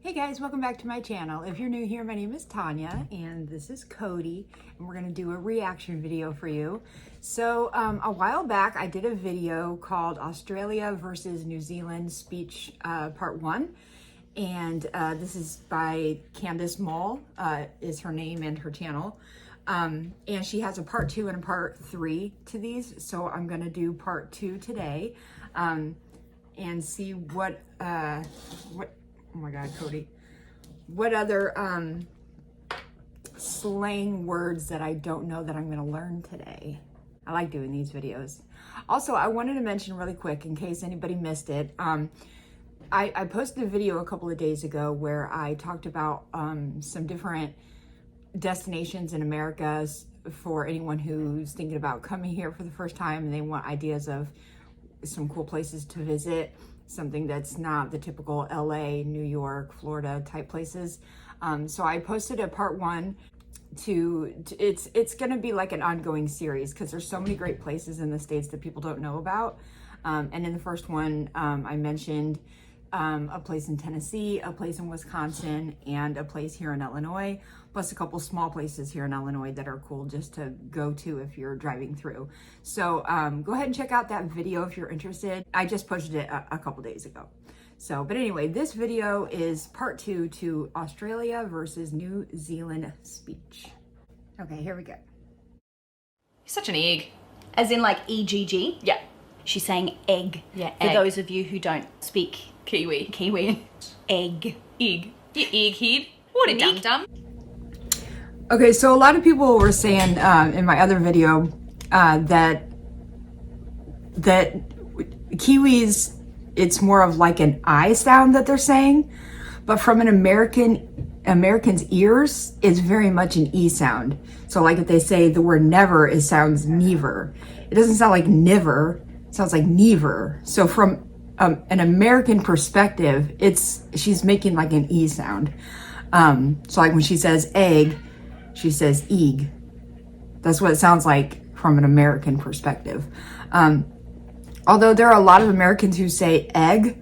Hey guys, welcome back to my channel. If you're new here, my name is Tanya and this is Cody, and we're gonna do a reaction video for you. So a while back I did a video called Australia versus New Zealand Speech Part 1, and this is by Candice Mull, is her name and her channel. And she has a part 2 and a part 3 to these, so I'm gonna do part 2 today, and see what oh my God, Cody, what other slang words that I don't know that I'm gonna learn today. I like doing these videos. Also, I wanted to mention really quick, in case anybody missed it, I posted a video a couple of days ago where I talked about some different destinations in America for anyone who's thinking about coming here for the first time and they want ideas of some cool places to visit, something that's not the typical LA, New York, Florida type places. So I posted a part 1 it's gonna be like an ongoing series because there's so many great places in the States that people don't know about. And in the first one, I mentioned a place in Tennessee, a place in Wisconsin, and a place here in Illinois, plus a couple small places here in Illinois that are cool just to go to if you're driving through. So go ahead and check out that video if you're interested. I just posted it a couple days ago. So, but anyway, this video is part 2 to Australia versus New Zealand speech. Okay, here we go. You're such an egg. As in like EGG? Yeah. She's saying egg. Yeah, For egg. those of you who don't speak Kiwi. egg. Egg. You egghead. What a An egg. dum-dum. Okay, so a lot of people were saying in my other video that Kiwis, it's more of like an I sound that they're saying, but from an American's ears, it's very much an E sound. So like if they say the word never, it sounds never. It doesn't sound like niver, it sounds like never. So from an American perspective, she's making like an E sound. So like when she says egg, she says eeg. That's what it sounds like from an American perspective. Although there are a lot of Americans who say egg,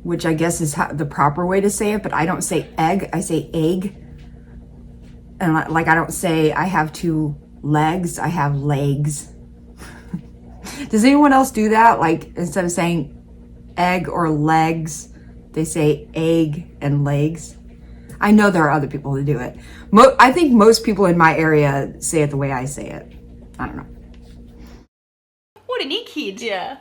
which I guess is the proper way to say it, but I don't say egg, I say egg. And like I don't say I have 2 legs, I have legs. Does anyone else do that? Like instead of saying egg or legs, they say egg and legs. I know there are other people who do it. I think most people in my area say it the way I say it. I don't know. What an egghead. Yeah.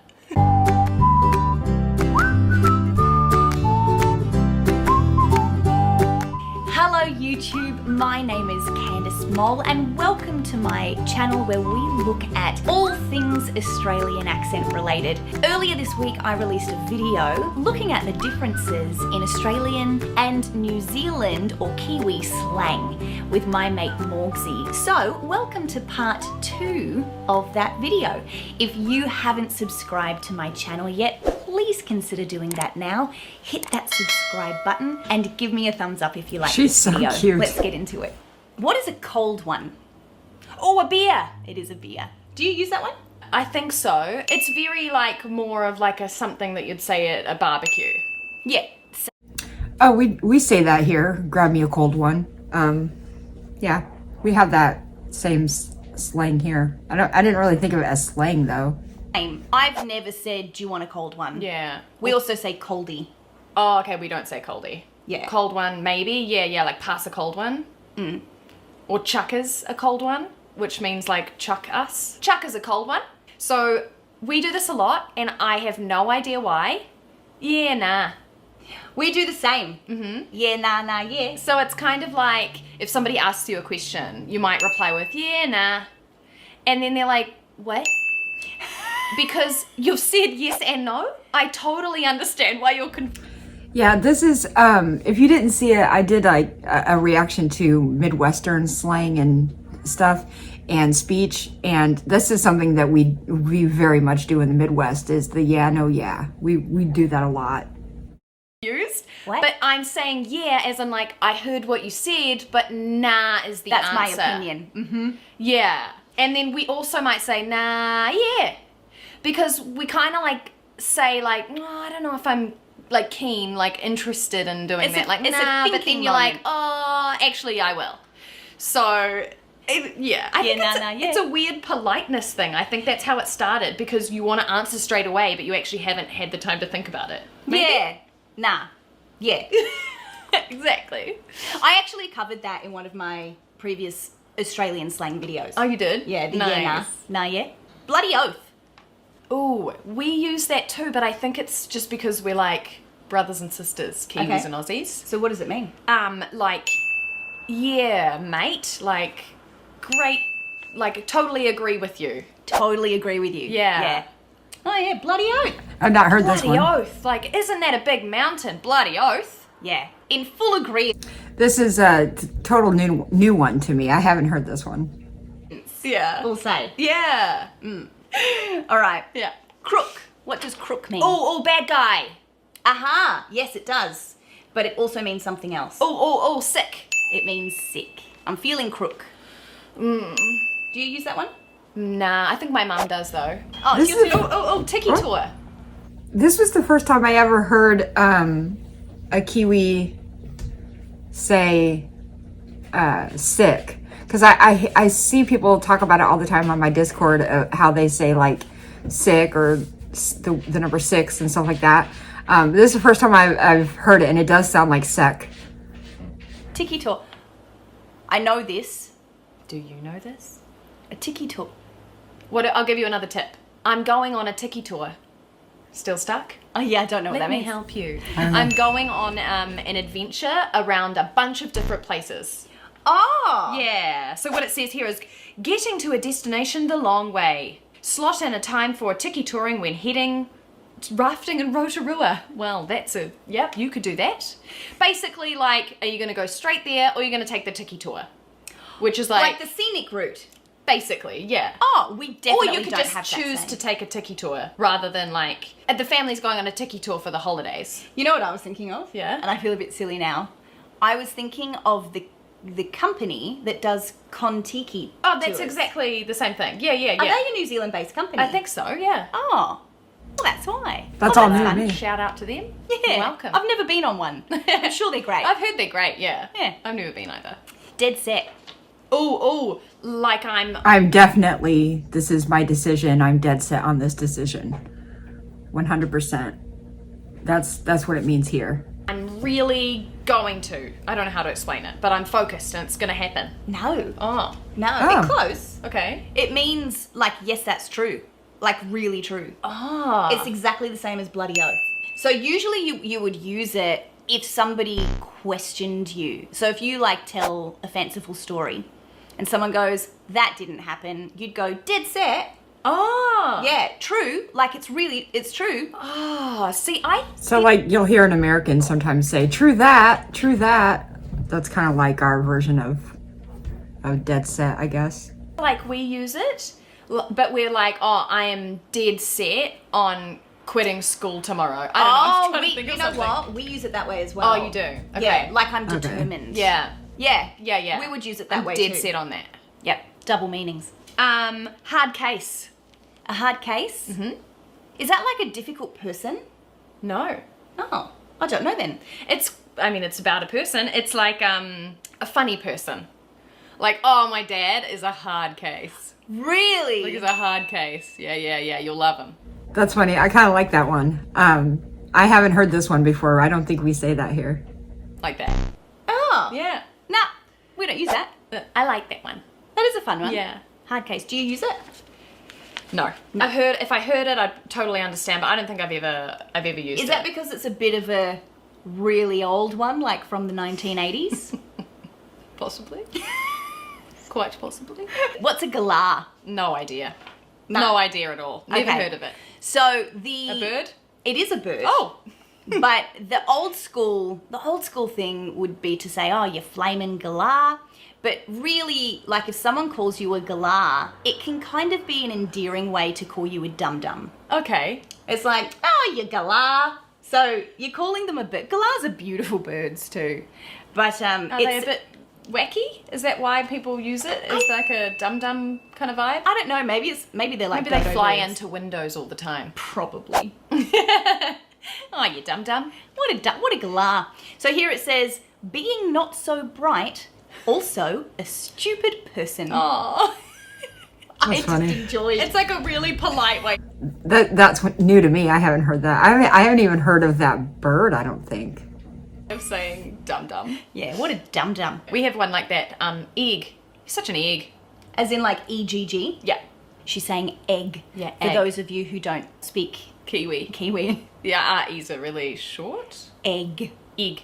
Hello YouTube, my name is Candice Mull and welcome to my channel where we look at all things Australian accent related. Earlier this week I released a video looking at the differences in Australian and New Zealand or Kiwi slang with my mate Morgsy. So welcome to part 2 of that video. If you haven't subscribed to my channel yet, please consider doing that now. Hit that subscribe button and give me a thumbs up if you like this video. So cute. Let's get into it. What is a cold one? Oh, a beer. It is a beer. Do you use that one? I think so. It's very like more of like a something that you'd say at a barbecue. Yeah. Oh, we say that here. Grab me a cold one. Yeah, we have that same slang here. I didn't really think of it as slang though. Same. I've never said, do you want a cold one? Yeah. We also say coldy. Oh, okay, we don't say coldy. Yeah. Cold one, maybe. Yeah, like pass a cold one. Mm. Or chuck us a cold one, which means like chuck us. Chuck us a cold one. So we do this a lot and I have no idea why. Yeah, nah. We do the same. Mm-hmm. Yeah, nah, yeah. So it's kind of like if somebody asks you a question, you might reply with, yeah, nah. And then they're like, what? Because you've said yes and no. I totally understand why you're confused. Yeah, this is, if you didn't see it, I did like a reaction to Midwestern slang and stuff and speech. And this is something that we very much do in the Midwest is the yeah, no, yeah. We do that a lot. What? But I'm saying yeah as in like I heard what you said, but nah is the That's answer. my opinion. Mm-hmm. Yeah. And then we also might say nah, yeah. Because we kind of like say like, oh, I don't know if I'm like keen, like interested in doing that. Like, it's a nah, but then thinking you're like, moment. oh, actually I will. So, I think it's a weird politeness thing. I think that's how it started, because you want to answer straight away, but you actually haven't had the time to think about it. Maybe? Yeah. Nah. Yeah. Exactly. I actually covered that in one of my previous Australian slang videos. Oh, you did? Yeah, the nice. yeah, nah. Nah, yeah. Bloody oath. Ooh, we use that too, but I think it's just because we're like brothers and sisters, Kiwis Okay. and Aussies. So what does it mean? Like, yeah, mate, like, great, like, totally agree with you. Totally agree with you. Yeah. Yeah. Oh, yeah, bloody oath. I've not heard this Bloody one. oath. Like, isn't that a big mountain? Bloody oath. Yeah. In full agreement. This is a total new one to me. I haven't heard this one. Yeah. We'll say. Yeah. All right. Yeah. Crook. What does crook mean? Oh, bad guy. Aha. Yes, it does. But it also means something else. Oh, sick. It means sick. I'm feeling crook. Do you use that one? Nah, I think my mum does though. Oh, This it's your is- turn. Oh, tiki tour. This was the first time I ever heard a Kiwi say sick. Because I see people talk about it all the time on my Discord, how they say like sick or the number 6 and stuff like that. This is the first time I've heard it, and it does sound like sec. Tiki tour. I know this. Do you know this? A tiki tour. I'll give you another tip. I'm going on a tiki tour. Still stuck? Oh, yeah, I don't know what Let that me means. help you. don't know. I'm going on an adventure around a bunch of different places. Oh. Yeah. So what it says here is getting to a destination the long way. Slot in a time for tiki touring when heading rafting in Rotorua. Well, yep, you could do that. Basically, like, are you going to go straight there or are you going to take the tiki tour? Which is Like the scenic route. basically, yeah. Oh, we Or definitely you could don't just have that choose saying. to take a tiki tour rather than like, the family's going on a tiki tour for the holidays. You know what I was thinking of? Yeah. And I feel a bit silly now. I was thinking of the company that does Kontiki. Oh, that's tours. exactly the same thing. Yeah. Are they a New Zealand-based company? I think so, yeah. Oh, well, that's why. That's Oh, all new to fun. me. Shout out to them. Yeah. You're welcome. I've never been on one. I'm sure they're great. I've heard they're great, yeah. Yeah. I've never been either. Dead set. Oh, like I'm definitely, this is my decision. I'm dead set on this decision. 100%. That's what it means here. I'm really going to. I don't know how to explain it, but I'm focused and it's going to happen. No. Oh, No. Oh. It's close. okay. It means, like, yes, that's true. Like, really true. Oh. It's exactly the same as bloody oath. So usually you would use it if somebody questioned you. So if you, like, tell a fanciful story and someone goes, that didn't happen, you'd go, dead set. Oh. Yeah, true. Like, it's true. Oh, see, So like you'll hear an American sometimes say, true that. That's kind of like our version of dead set, I guess. like we use it, but we're like, oh, I am dead set on quitting school tomorrow. I don't know. I'm trying to think you of know something. what? We use it that way as well. Oh, you do? Okay. Yeah, like I'm Okay. determined. Yeah. Yeah. We would use it that I'm way dead too. set on that. Yep, double meanings. Hard case. A hard case? Mm-hmm. Is that like a difficult person? No. Oh, I don't know then. It's about a person. It's like a funny person. Like, oh, my dad is a hard case. Really? Like, he's a hard case. Yeah. You'll love him. That's funny. I kind of like that one. I haven't heard this one before. I don't think we say that here. Like that. Oh. Yeah. Nah, we don't use that. I like that one. That is a fun one. Yeah. Hard case. Do you use it? No. If I heard it, I'd totally understand, but I don't think I've ever used it. Is that because it's a bit of a really old one, like from the 1980s? Possibly. Quite possibly. What's a galah? No idea. No. No idea at all. Never Okay. heard of it. So A bird? It is a bird. Oh. But the old school thing would be to say, oh, you flamin' galah. But really, like if someone calls you a galah, it can kind of be an endearing way to call you a dum-dum. Okay. It's like, oh, you galah. So you're calling them a bird. Galahs are beautiful birds too. But Are they a bit wacky? Is that why people use it? Is like a dum-dum kind of vibe? I don't know, maybe they're like Maybe they dodo fly birds. into windows all the time. Probably. Oh, you dum-dum. What a galah. So here it says, being not so bright, also a stupid person. Oh. That's funny. Enjoyed. It's like a really polite way That's new to me. I haven't heard that. I haven't even heard of that bird, I don't think. of saying dum-dum. Yeah, what a dum-dum. We have one like that. Egg. You're such an egg. As in like EGG. Yeah. She's saying egg. Yeah, For egg. those of you who don't speak Kiwi. Kiwi. Yeah, E's are really short. Egg. Egg.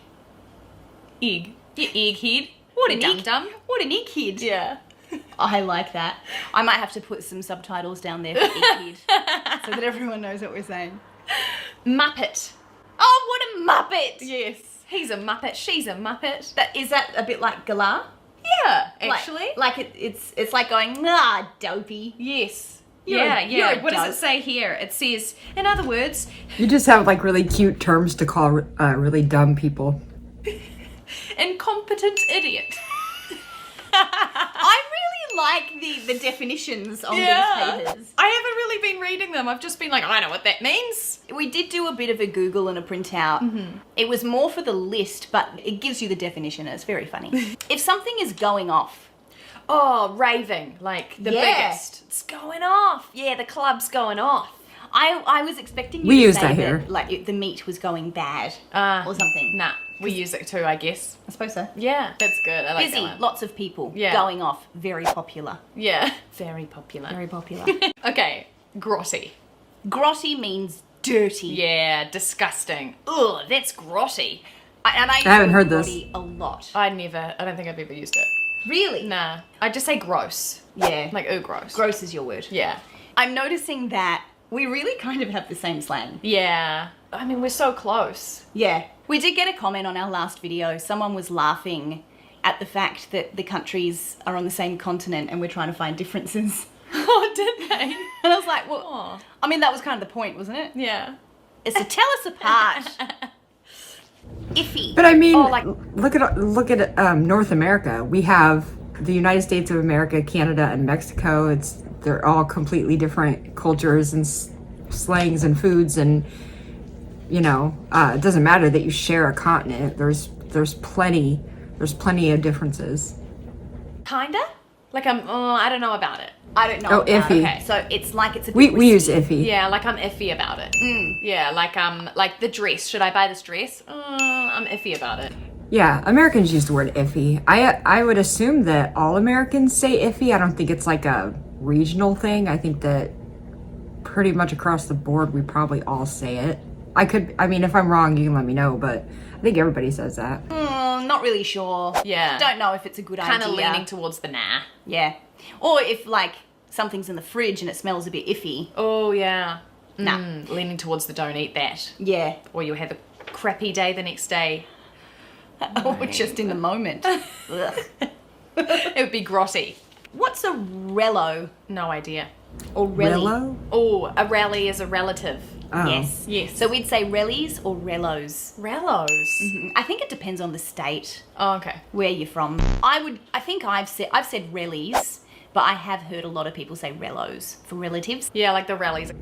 Egg. You egghead. What a dum-dum. What an egghead. Yeah. I like that. I might have to put some subtitles down there for egghead so that everyone knows what we're saying. Muppet. Oh, what a muppet! Yes. He's a muppet. She's a muppet. Is that a bit like galah? Yeah, actually. It's like going, ah, dopey. Yes. You're a What does dope. it say here? It says, in other words, You just have like really cute terms to call really dumb people. incompetent idiot. I really like the definitions on these papers. I haven't really been reading them. I've just been like, I know what that means. We did do a bit of a Google and a printout. It was more for the list, but it gives you the definition and it's very funny. If something is going off, Oh, raving. Like the Yeah. biggest. It's going off. Yeah, the club's going off. I was expecting you We to use say that here. like the meat was going bad or something. Nah, we use it too, I guess. I suppose so. Yeah, that's good. I like Busy, that one. lots of people, Yeah. going off, very popular. Yeah. Very popular. Very popular. Okay, grotty. Grotty means dirty. Yeah, disgusting. Ugh, That's grotty. I haven't use heard this. grotty a lot. I don't think I've ever used it. Really? Nah, I just say gross. Yeah. Like, ooh, gross. Gross is your word. Yeah. I'm noticing that we really kind of have the same slang. Yeah. I mean, we're so close. Yeah. We did get a comment on our last video. Someone was laughing at the fact that the countries are on the same continent and we're trying to find differences. Oh, did they? And I was like, well, Oh. I mean, that was kind of the point, wasn't it? Yeah. It's to tell us apart. Iffy. But I mean, Oh, like- look at North America. We have the United States of America, Canada, and Mexico. They're all completely different cultures and slangs and foods, and it doesn't matter that you share a continent. There's plenty of differences. Kinda? Like, I don't know about it. I don't know. Oh, about iffy. it. Okay. So it's like it's a We bit we use risky. iffy. Yeah, like I'm iffy about it. Yeah, like the dress. Should I buy this dress? I'm iffy about it. Yeah, Americans use the word iffy. I would assume that all Americans say iffy. I don't think it's like a regional thing. I think that pretty much across the board we probably all say it. I mean, if I'm wrong, you can let me know, but I think everybody says that. Not really sure. Yeah. Don't know if it's a good Kind idea. of leaning towards the nah. Yeah. Or if like something's in the fridge and it smells a bit iffy. Oh, yeah. Nah. Leaning towards the don't eat that. Yeah. Or you'll have a crappy day the next day. Or just in the moment. Ugh. It would be grotty. What's a relo No idea. or relly? Rello? Oh, a rally is a relative. Oh. Yes. Yes. So we'd say rellies or relos. Rellos. I think it depends on the state Oh, okay. where you're from. I think I've said rellies, but I have heard a lot of people say relos for relatives. Yeah, like the rallies.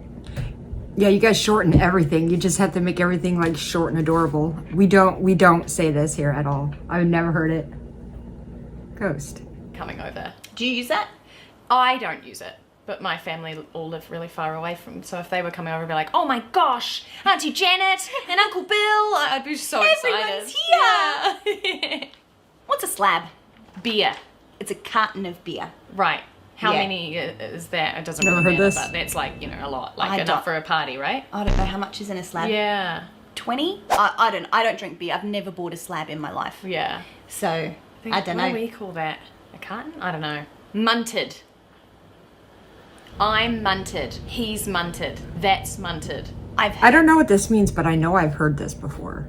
Yeah, you guys shorten everything. You just have to make everything like short and adorable. We don't say this here at all. I've never heard it. Ghost. Coming over. Do you use that? I don't use it, but my family all live really far away from, so if they were coming over, I'd be like, oh my gosh, Auntie Janet and Uncle Bill, I'd be so Everyone's excited. Yeah. What's a slab? Beer. It's a carton of beer. Right. How Yeah. many is that? It doesn't Never really heard matter, this. but that's like, a lot. Like I enough don't- for a party, right? I don't know how much is in a slab. Yeah. 20? I don't drink beer. I've never bought a slab in my life. Yeah. So, I don't What do know. we call that? A carton? I don't know. Munted. I'm munted. He's munted. That's munted. I don't know what this means, but I know I've heard this before.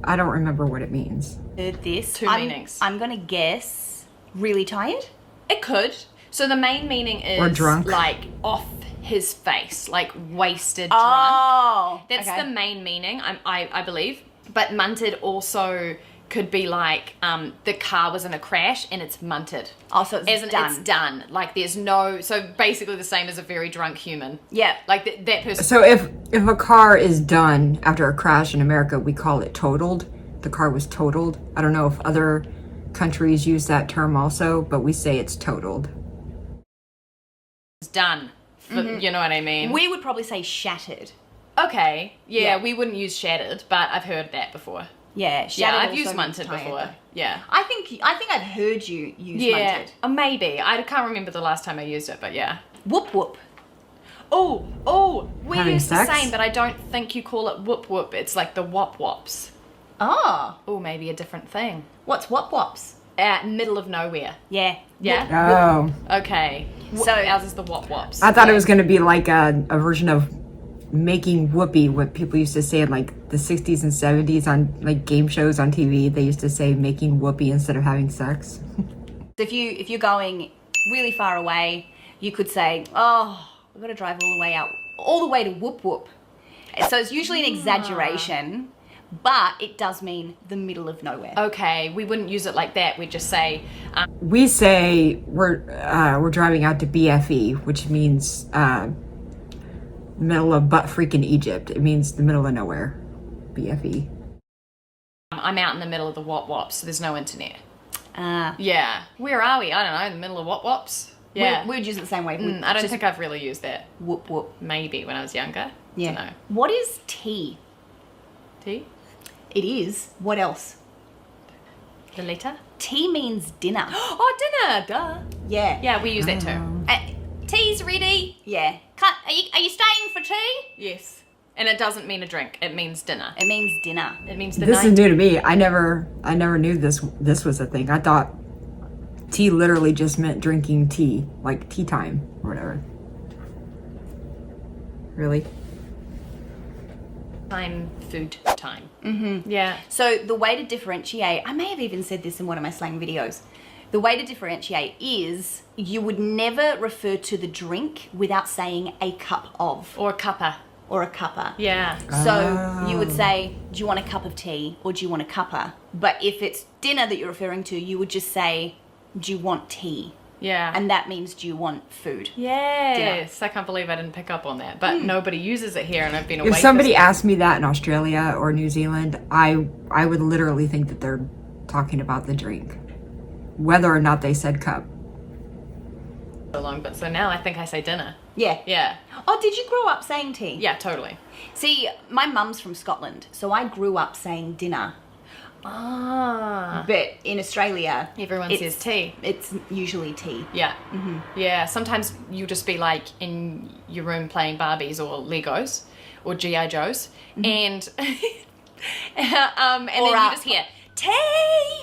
I don't remember what it means. heard this. Two meanings. I'm going to guess really tired. It could. So the main meaning is Or drunk. like off his face, like wasted drunk. Oh. That's okay. the main meaning, I believe. But munted also could be like the car was in a crash and it's munted. Oh, so it's done. It's done. Like there's no, so basically the same as a very drunk human. Yeah. Like that person. So if a car is done after a crash in America, we call it totaled. The car was totaled. I don't know if other countries use that term also, but we say it's totaled. It's done. You know what I mean? We would probably say shattered. Okay. Yeah, Yeah. we wouldn't use shattered, but I've heard that before. Yeah, shattered. Yeah, I've also used means munted tired, before. though. Yeah. I think I've heard you use Yeah. munted. Maybe. I can't remember the last time I used it, but yeah. Whoop whoop. Oh, we Having use sex? the same, but I don't think you call it whoop whoop. It's like the wop wops. Oh, Oh, maybe a different thing. what's whoop wops? Middle of nowhere. Yeah. Yeah? Oh, Okay. So- So ours is the wop wops. I thought it was going to be like a version of making whoopee, what people used to say in like the 60s and 70s on like game shows on TV. They used to say making whoopee instead of having sex. If you're going really far away, you could say, "Oh, I've got to drive all the way to whoop whoop." So it's usually an exaggeration, but it does mean the middle of nowhere. Okay, we wouldn't use it like that. We'd just say, We say we're driving out to BFE, which means middle of butt freaking Egypt. It means the middle of nowhere. BFE. I'm out in the middle of the wop wops, so there's no internet. Uh, Yeah. Where are we? I don't know, in the middle of wop wops? Yeah. we'd use it the same way. I don't think I've really used that. Whoop whoop. Maybe when I was younger. Yeah. Dunno. What is tea? Tea? It is. What else? Lolita? Tea means dinner. Oh, dinner! Duh. Yeah. Yeah, we use that too. Tea's ready. Yeah. Are you staying for tea? Yes. And it doesn't mean a drink. It means dinner. It means dinner. It means the This night. is new to me. I never knew this was a thing. I thought tea literally just meant drinking tea, like tea time or whatever. Really? Time, food time. Mm-hmm. Yeah. So the way to differentiate, I may have even said this in one of my slang videos. The way to differentiate is you would never refer to the drink without saying a cup of Or a cuppa. or a cuppa. Yeah. So you would say, do you want a cup of tea or do you want a cuppa? But if it's dinner that you're referring to, you would just say, do you want tea? Yeah. And that means, do you want food? yes. I can't believe I didn't pick up on that. But nobody uses it here, and I've been away. If somebody asked me that in Australia or New Zealand, I would literally think that they're talking about the drink, whether or not they said cup. so long, but so now I think I say dinner. Yeah. Yeah. Oh, did you grow up saying tea? Yeah, totally. See, my mum's from Scotland, so I grew up saying dinner. Ah. But in Australia, Everyone it's- says tea. It's usually tea. Yeah. Mm-hmm. Yeah. Sometimes you'll just be like in your room playing Barbies or Legos or G.I. Joes, and and then you just hear tea!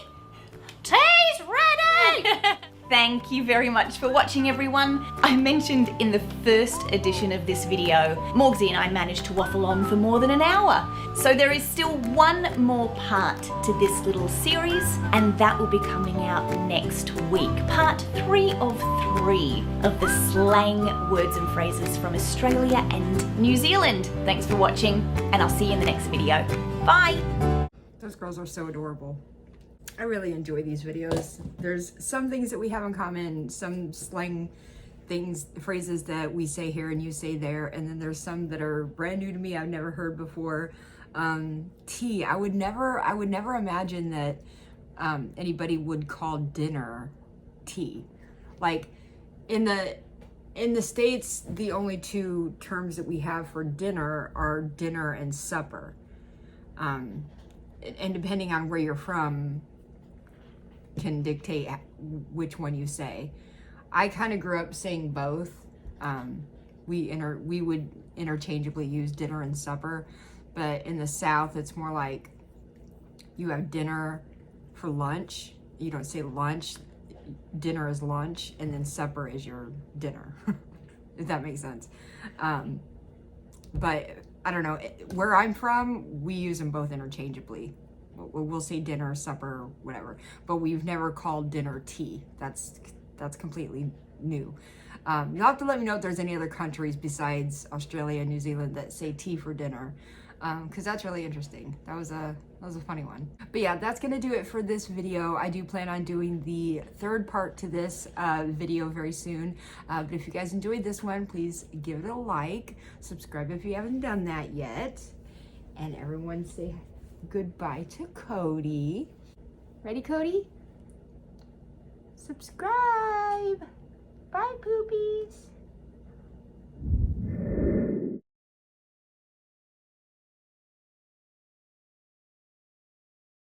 Tea's ready! Thank you very much for watching, everyone. I mentioned in the first edition of this video, Morgsy and I managed to waffle on for more than an hour. So there is still one more part to this little series, and that will be coming out next week. Part 3 of 3 of the slang words and phrases from Australia and New Zealand. Thanks for watching, and I'll see you in the next video. Bye! Those girls are so adorable. I really enjoy these videos. There's some things that we have in common, some slang things, phrases that we say here and you say there, and then there's some that are brand new to me, I've never heard before. Tea, I would never imagine that anybody would call dinner tea. Like in the States, the only two terms that we have for dinner are dinner and supper. And depending on where you're from can dictate which one you say. I kind of grew up saying both. We would interchangeably use dinner and supper, but in the South it's more like you have dinner for lunch. You don't say lunch. Dinner is lunch, and then supper is your dinner. If that makes sense. But I don't know, where I'm from, we use them both interchangeably. We'll say dinner, supper, whatever, but we've never called dinner tea. That's completely new. You'll have to let me know if there's any other countries besides Australia and New Zealand that say tea for dinner. because that's really interesting. That was a funny one. But yeah, that's gonna do it for this video. I do plan on doing the third part to this video very soon. But if you guys enjoyed this one, please give it a like, subscribe if you haven't done that yet, and everyone say goodbye to Cody. Ready, Cody? Subscribe. Bye, poopies.